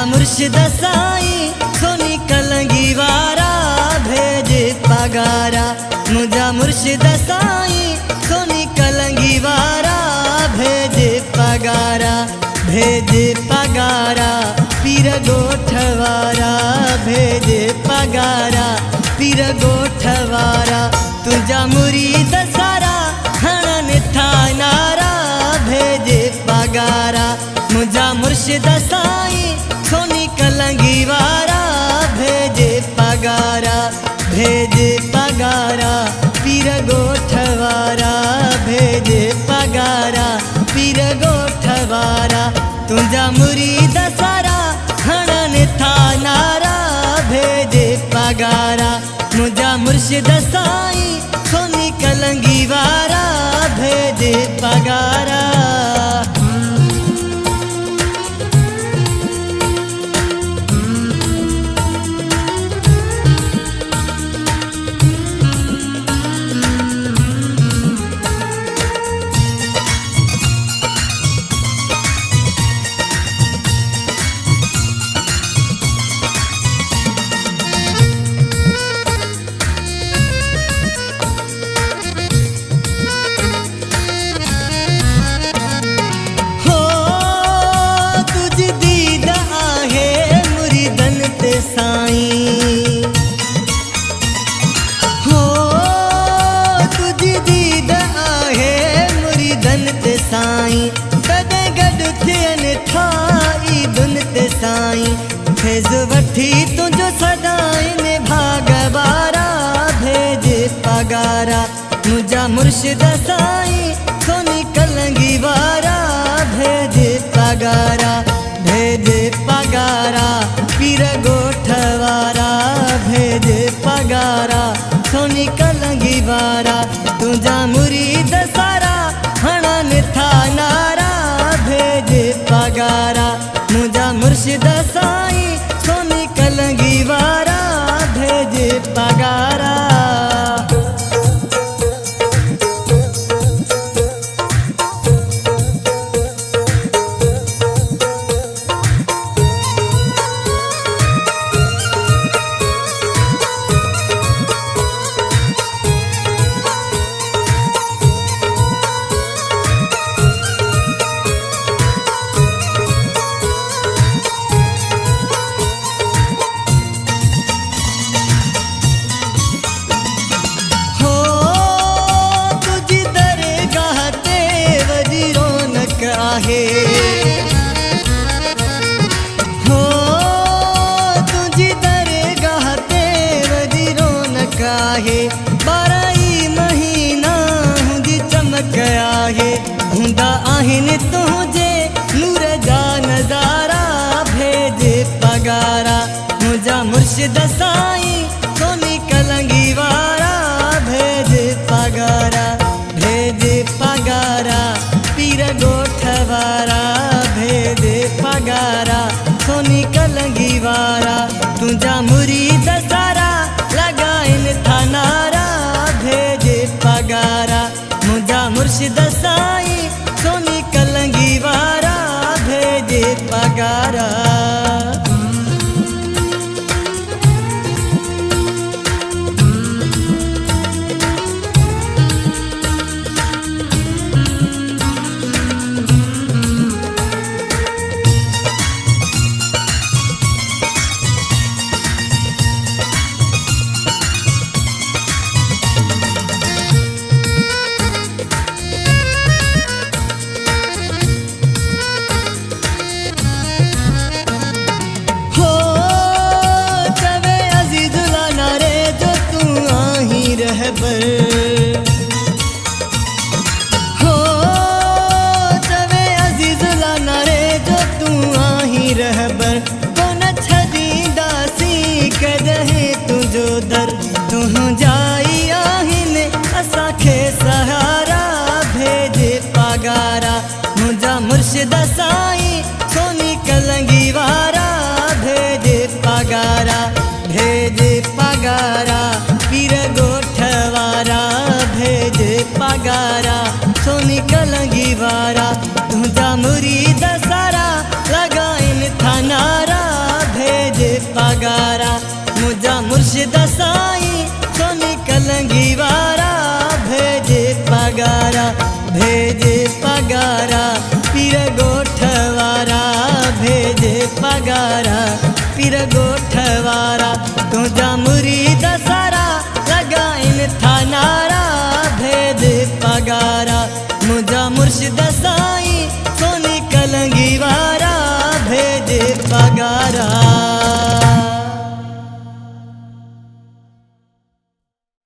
मुर्शिद साईं सोनी कलंगी वारा भेज पगारा। मुझा मुर्शिद साईं सोनी कलंगी वारा भेज पगारा। भेज पगारा पीर गोठवारा भेज पगारा पीर गोठवारा। तुझा मुरीद सारा हणन था नारा भेज पगारा। मुझा मुर्शिद साईं सोनी कलंगी वारा भेज पगारा। भेज पगारा पीर गोठवारा भेज पगारा पीर गोठवारा। तुझा मुरीद सारा हणन था नारा भेज पगारा। मुझा मुर्शिद साईं सोनी कलंगी वारा भेज पगारा। साईं हो तुझी दीद आहे मुरीदन ते साईं। कदें गॾु थियनि था ईदुन ते साईं। फैज़ वठी तुंहिंजो सदाईं भागवारा भेज पगारा। मुझा मुर्शिद साईं सोनी कलंगी वारा भेज पगारा। भेज पगारा पीर गोठवारा भेज पगारा सोनी कलंगी वारा। तुझा मुरीद सारा हणन था नारा भेज पगारा। मुझा मुर्शिद साईं सोनी कलंगी वारा भेज पगारा। हो तुझी दरगाह ते वॾी रौनक आहे। 12 महीना हुंदी चमक आहे। हूंदा आहिनि तुंहिंजे नूर जा नज़ारा भेज पगारा। मुझा मुर्शिद साईं सोनी कलंगी वारा भेज पगारा। भेज पगारा पीर गोठवारा भेज पगारा सोनी कलंगी वारा। तुझा मुरीद सारा लगाइन था नारा भेज पगारा। मुझा मुर्शिद साईं सोनी कलंगी वारा भेज पगारा। हो तवे अज़ीज़ुल्ला नारे जो तू आही रहबर। कोन छॾींदासीं कॾहिं तुंहिंजो दर। तुंहिंजा ई आहिनि असांखे सहारा भेज पगारा। मुझा मुर्शिद साईं सोनी कलंगी वारा भेज पगारा। भेज पगारा पीर गोठवारा भेज पगारा सोनी कलंगी वारा। तुझा मुरीद सारा लगाइन था नारा भेजे पगारा पीर गोठवारा भेजे पगारा पीर गोठवारा तुझा मुरीद सारा लगाइन था नारा भेजे पगारा मुझा मुर्शिद